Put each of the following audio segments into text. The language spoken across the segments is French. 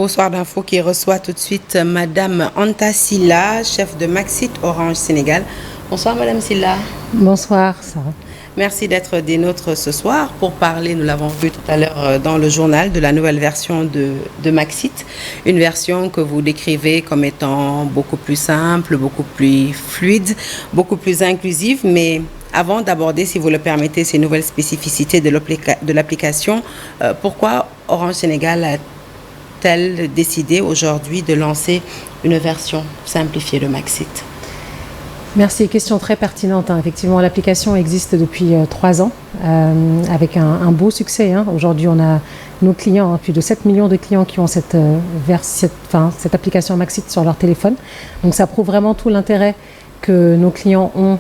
Soir d'info qui reçoit tout de suite Madame Anta Silla, chef de Maxit Orange Sénégal. Bonsoir Madame Silla. Bonsoir Sarah. Merci d'être des nôtres ce soir pour parler, nous l'avons vu tout à l'heure dans le journal, de la nouvelle version de Maxit. Une version que vous décrivez comme étant beaucoup plus simple, beaucoup plus fluide, beaucoup plus inclusive. Mais avant d'aborder, si vous le permettez, ces nouvelles spécificités de l'application, pourquoi Orange Sénégal a-t-elle décidé aujourd'hui de lancer une version simplifiée de Maxit? Merci, question très pertinente. Effectivement, l'application existe depuis 3 ans avec un beau succès. Aujourd'hui, on a nos clients, plus de 7 millions de clients qui ont cette application Maxit sur leur téléphone. Donc ça prouve vraiment tout l'intérêt que nos clients ont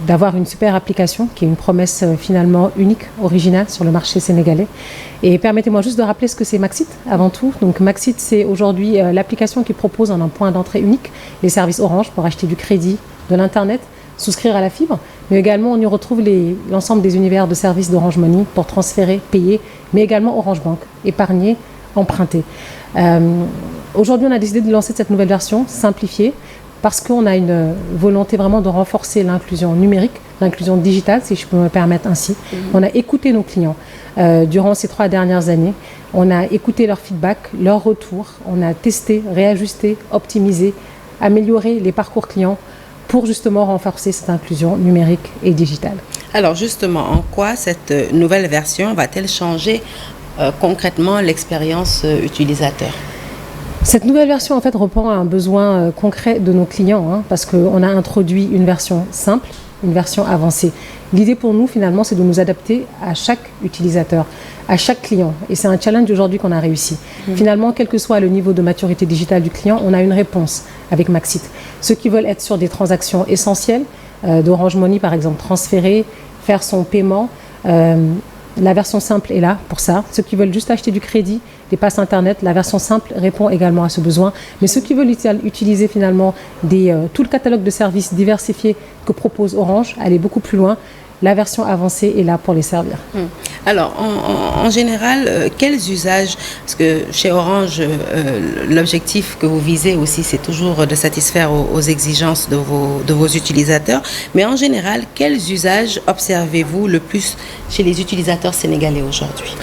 d'avoir une super application qui est une promesse finalement unique, originale sur le marché sénégalais. Et permettez-moi juste de rappeler ce que c'est Maxit avant tout. Donc Maxit, c'est aujourd'hui l'application qui propose en un point d'entrée unique les services Orange pour acheter du crédit, de l'internet, souscrire à la fibre, mais également on y retrouve l'ensemble des univers de services d'Orange Money pour transférer, payer, mais également Orange Bank, épargner, emprunter. Aujourd'hui, on a décidé de lancer cette nouvelle version simplifiée, parce qu'on a une volonté vraiment de renforcer l'inclusion numérique, l'inclusion digitale, si je peux me permettre ainsi. On a écouté nos clients durant ces 3 dernières années. On a écouté leur feedback, leur retour. On a testé, réajusté, optimisé, amélioré les parcours clients pour justement renforcer cette inclusion numérique et digitale. Alors justement, en quoi cette nouvelle version va-t-elle changer concrètement l'expérience utilisateur ? Cette nouvelle version en fait répond à un besoin concret de nos clients parce qu'on a introduit une version simple, une version avancée. L'idée pour nous finalement c'est de nous adapter à chaque utilisateur, à chaque client et c'est un challenge aujourd'hui qu'on a réussi. Finalement, quel que soit le niveau de maturité digitale du client, on a une réponse avec Maxit. Ceux qui veulent être sur des transactions essentielles, d'Orange Money par exemple, transférer, faire son paiement, la version simple est là pour ça. Ceux qui veulent juste acheter du crédit, des passes internet, la version simple répond également à ce besoin. Mais ceux qui veulent utiliser finalement tout le catalogue de services diversifiés que propose Orange, aller beaucoup plus loin, la version avancée est là pour les servir. Alors, en général, quels usages, parce que chez Orange, l'objectif que vous visez aussi, c'est toujours de satisfaire aux exigences de vos utilisateurs, mais en général, quels usages observez-vous le plus chez les utilisateurs sénégalais aujourd'hui?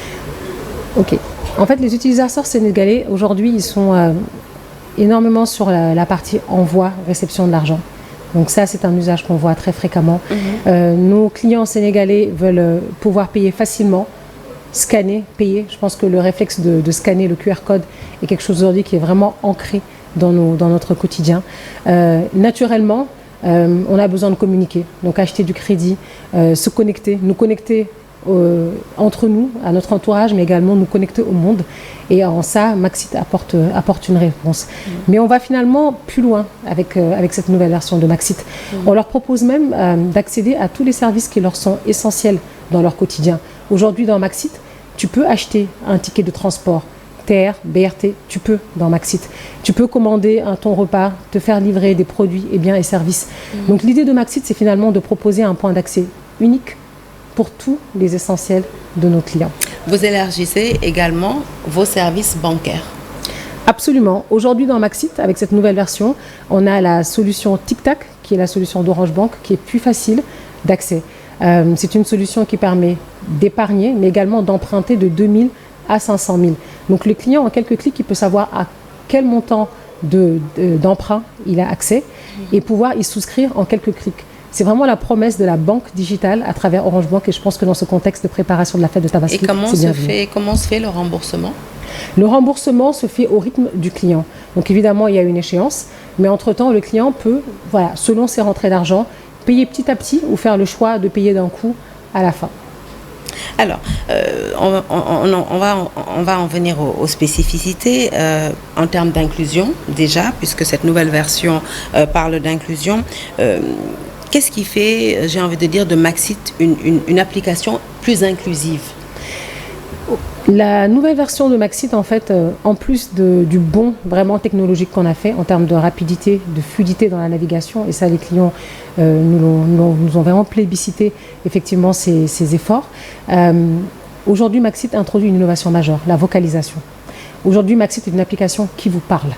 Ok. En fait, les utilisateurs sénégalais, aujourd'hui, ils sont énormément sur la partie envoi, réception de l'argent. Donc ça, c'est un usage qu'on voit très fréquemment. Nos clients sénégalais veulent pouvoir payer facilement, scanner, payer. Je pense que le réflexe de scanner le QR code est quelque chose aujourd'hui qui est vraiment ancré dans notre quotidien. Naturellement, on a besoin de communiquer, donc acheter du crédit, se connecter, nous connecter entre nous, à notre entourage, mais également nous connecter au monde. Et en ça, Maxit apporte une réponse. Mais on va finalement plus loin avec cette nouvelle version de Maxit. On leur propose même d'accéder à tous les services qui leur sont essentiels dans leur quotidien. Aujourd'hui, dans Maxit, tu peux acheter un ticket de transport, TR, BRT, tu peux dans Maxit. Tu peux commander ton repas, te faire livrer des produits et biens et services. Donc l'idée de Maxit, c'est finalement de proposer un point d'accès unique pour tous les essentiels de nos clients. Vous élargissez également vos services bancaires. Absolument. Aujourd'hui, dans Maxit, avec cette nouvelle version, on a la solution Tic-Tac, qui est la solution d'Orange Bank, qui est plus facile d'accès. C'est une solution qui permet d'épargner, mais également d'emprunter de 2 000 à 500 000. Donc, le client, en quelques clics, il peut savoir à quel montant d'emprunt il a accès et pouvoir y souscrire en quelques clics. C'est vraiment la promesse de la banque digitale à travers Orange Bank et je pense que dans ce contexte de préparation de la fête de Tabaski, et comment se fait le remboursement? Le remboursement se fait au rythme du client. Donc évidemment, il y a une échéance, mais entre-temps, le client peut, selon ses rentrées d'argent, payer petit à petit ou faire le choix de payer d'un coup à la fin. Alors, on va en venir aux spécificités en termes d'inclusion déjà, puisque cette nouvelle version parle d'inclusion. Qu'est-ce qui fait, j'ai envie de dire, de Maxit une application plus inclusive? La nouvelle version de Maxit, en fait, en plus du bond vraiment technologique qu'on a fait en termes de rapidité, de fluidité dans la navigation, et ça les clients nous ont vraiment plébiscité effectivement ces efforts. Aujourd'hui, Maxit introduit une innovation majeure, la vocalisation. Aujourd'hui, Maxit est une application qui vous parle.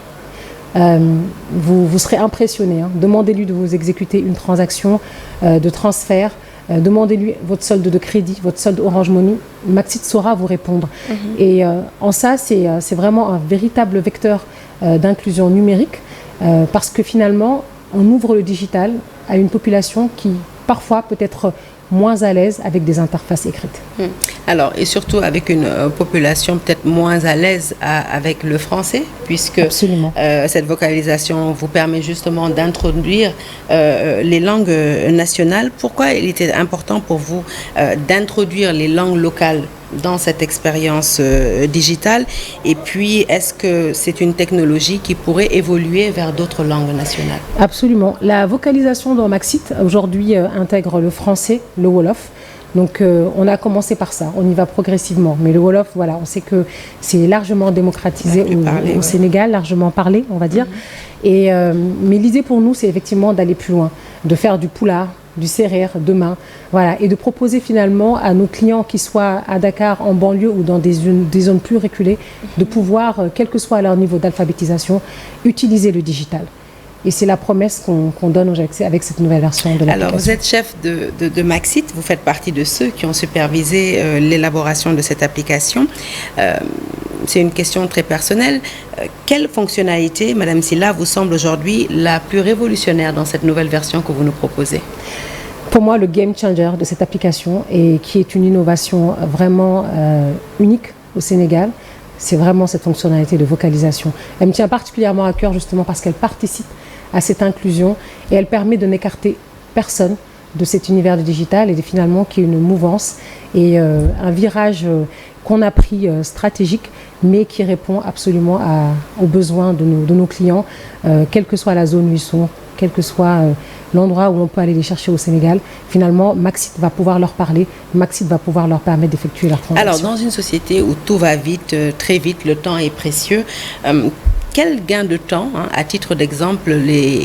Vous serez impressionné. Demandez-lui de vous exécuter une transaction de transfert. Demandez-lui votre solde de crédit, votre solde Orange Money. Maxit saura vous répondre. Et en ça, c'est vraiment un véritable vecteur d'inclusion numérique parce que finalement, on ouvre le digital à une population qui, parfois, peut être moins à l'aise avec des interfaces écrites. Alors, et surtout avec une population peut-être moins à l'aise avec le français, puisque cette vocalisation vous permet justement d'introduire les langues nationales. Pourquoi il était important pour vous d'introduire les langues locales dans cette expérience digitale? Et puis, est-ce que c'est une technologie qui pourrait évoluer vers d'autres langues nationales? Absolument. La vocalisation dans Maxit, aujourd'hui, intègre le français, le Wolof. Donc, on a commencé par ça. On y va progressivement. Mais le Wolof, voilà, on sait que c'est largement démocratisé au Sénégal, largement parlé, on va dire. Mais l'idée pour nous, c'est effectivement d'aller plus loin, de faire du Pulaar, du Serer demain, voilà, et de proposer finalement à nos clients qui soient à Dakar, en banlieue ou dans des zones plus reculées, de pouvoir, quel que soit leur niveau d'alphabétisation, utiliser le digital. Et c'est la promesse qu'on donne avec cette nouvelle version de l'application. Alors, vous êtes chef de Maxit, vous faites partie de ceux qui ont supervisé l'élaboration de cette application. C'est une question très personnelle. Quelle fonctionnalité, Madame Sylla, vous semble aujourd'hui la plus révolutionnaire dans cette nouvelle version que vous nous proposez? Pour moi, le game changer de cette application, et qui est une innovation vraiment unique au Sénégal, c'est vraiment cette fonctionnalité de vocalisation. Elle me tient particulièrement à cœur justement parce qu'elle participe à cette inclusion et elle permet de n'écarter personne de cet univers du digital et finalement qui est une mouvance et un virage qu'on a pris stratégique mais qui répond absolument aux besoins de nos clients, quelle que soit la zone où ils sont, quel que soit l'endroit où on peut aller les chercher au Sénégal. Finalement, Maxit va pouvoir leur parler, Maxit va pouvoir leur permettre d'effectuer leur transaction. Alors, dans une société où tout va vite, très vite, le temps est précieux, quel gain de temps, à titre d'exemple,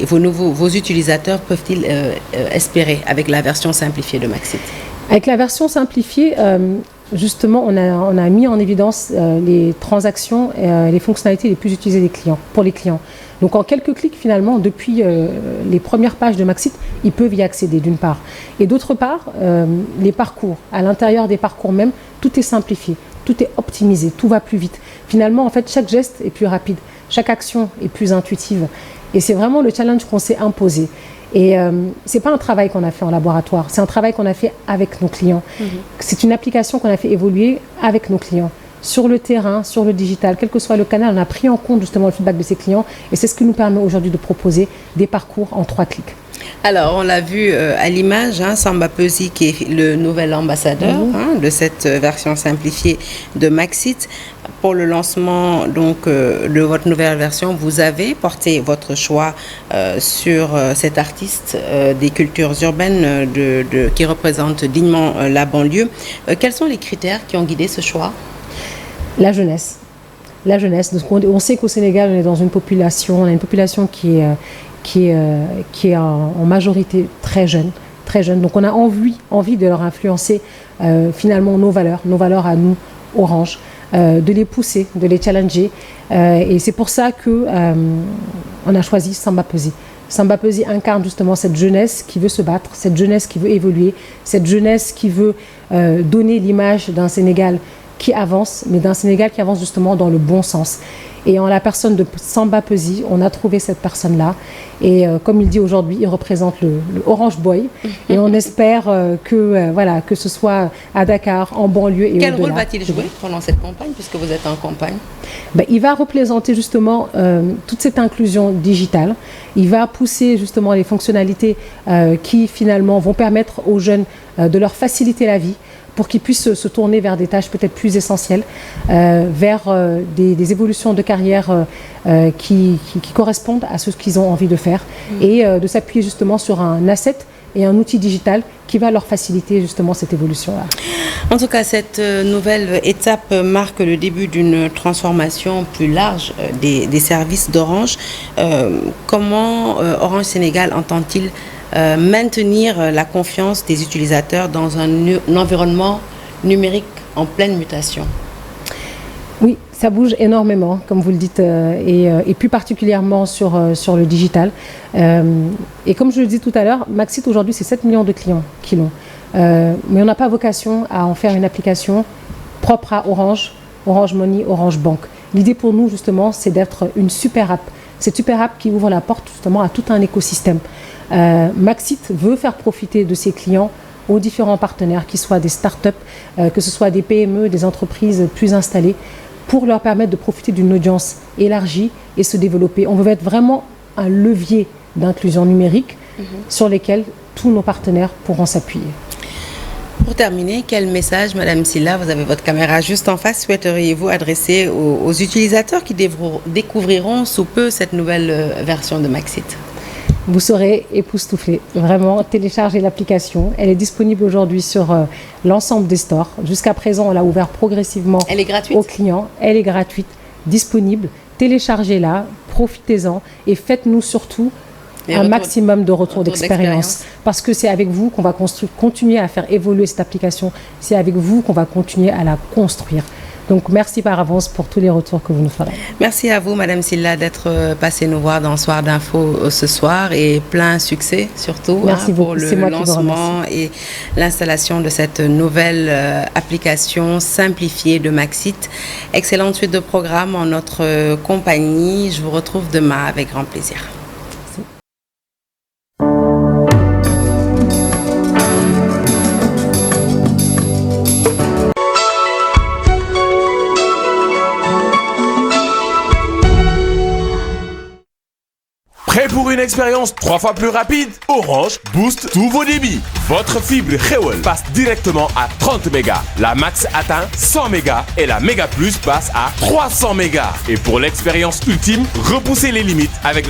vos utilisateurs peuvent-ils espérer avec la version simplifiée de Maxit? Avec la version simplifiée, justement, on a mis en évidence les transactions et les fonctionnalités les plus utilisées pour les clients. Donc en quelques clics, finalement, depuis les premières pages de Maxit, ils peuvent y accéder d'une part. Et d'autre part, les parcours. À l'intérieur des parcours même, tout est simplifié, tout est optimisé, tout va plus vite. Finalement, en fait, chaque geste est plus rapide, chaque action est plus intuitive. Et c'est vraiment le challenge qu'on s'est imposé. Et ce n'est pas un travail qu'on a fait en laboratoire, c'est un travail qu'on a fait avec nos clients. C'est une application qu'on a fait évoluer avec nos clients. Sur le terrain, sur le digital, quel que soit le canal, on a pris en compte justement le feedback de ces clients et c'est ce qui nous permet aujourd'hui de proposer des parcours en 3 clics. Alors, on l'a vu à l'image, Samba Peuzzi qui est le nouvel ambassadeur de cette version simplifiée de Maxit. Pour le lancement donc, de votre nouvelle version, vous avez porté votre choix sur cet artiste des cultures urbaines qui représente dignement la banlieue. Quels sont les critères qui ont guidé ce choix? La jeunesse. La jeunesse. On sait qu'au Sénégal, on est dans une population, on a une population qui est en majorité très jeune. Donc on a envie de leur influencer finalement nos valeurs à nous, Orange, de les pousser, de les challenger. Et c'est pour ça qu'on a choisi Samba Peuzzi. Samba Peuzzi incarne justement cette jeunesse qui veut se battre, cette jeunesse qui veut évoluer, cette jeunesse qui veut donner l'image d'un Sénégal qui avance, mais d'un Sénégal qui avance justement dans le bon sens. Et en la personne de Samba Peuzzi, on a trouvé cette personne-là. Et comme il dit aujourd'hui, il représente le Orange Boy. Et on espère que ce soit à Dakar, en banlieue et au-delà. Quel rôle va-t-il jouer pendant cette campagne, puisque vous êtes en campagne? Il va représenter justement toute cette inclusion digitale. Il va pousser justement les fonctionnalités qui finalement vont permettre aux jeunes de leur faciliter la vie, pour qu'ils puissent se tourner vers des tâches peut-être plus essentielles, vers des évolutions de carrière qui correspondent à ce qu'ils ont envie de faire et de s'appuyer justement sur un asset et un outil digital qui va leur faciliter justement cette évolution-là. En tout cas, cette nouvelle étape marque le début d'une transformation plus large des services d'Orange. Comment Orange Sénégal entend-il maintenir la confiance des utilisateurs dans un environnement numérique en pleine mutation? Oui, Ça bouge énormément, comme vous le dites, et plus particulièrement sur le digital. Et comme je le dis tout à l'heure, Maxit aujourd'hui, c'est 7 millions de clients qui l'ont. Mais on n'a pas vocation à en faire une application propre à Orange, Orange Money, Orange Bank. L'idée pour nous, justement, c'est d'être une super app. Cette super app qui ouvre la porte, justement, à tout un écosystème. Maxit veut faire profiter de ses clients aux différents partenaires, qu'ils soient des startups, que ce soit des PME, des entreprises plus installées, pour leur permettre de profiter d'une audience élargie et se développer. On veut être vraiment un levier d'inclusion numérique sur lesquels tous nos partenaires pourront s'appuyer. Pour terminer, quel message, Madame Sylla, vous avez votre caméra juste en face, souhaiteriez-vous adresser aux utilisateurs qui découvriront sous peu cette nouvelle version de Maxit? Vous serez époustouflés. Vraiment, téléchargez l'application. Elle est disponible aujourd'hui sur l'ensemble des stores. Jusqu'à présent, on l'a ouvert progressivement aux clients. Elle est gratuite, disponible. Téléchargez-la, profitez-en et faites-nous surtout un maximum de retours d'expérience. Parce que c'est avec vous qu'on va continuer à faire évoluer cette application. C'est avec vous qu'on va continuer à la construire. Donc, merci par avance pour tous les retours que vous nous ferez. Merci à vous, Madame Sylla, d'être passée nous voir dans Soir d'Info ce soir et plein succès surtout pour le lancement et l'installation de cette nouvelle application simplifiée de Maxit. Excellente suite de programme en notre compagnie. Je vous retrouve demain avec grand plaisir. Prêt pour une expérience 3 fois plus rapide? Orange booste tous vos débits. Votre fibre Xéol passe directement à 30 mégas. La Max atteint 100 mégas et la Méga Plus passe à 300 mégas. Et pour l'expérience ultime, repoussez les limites avec la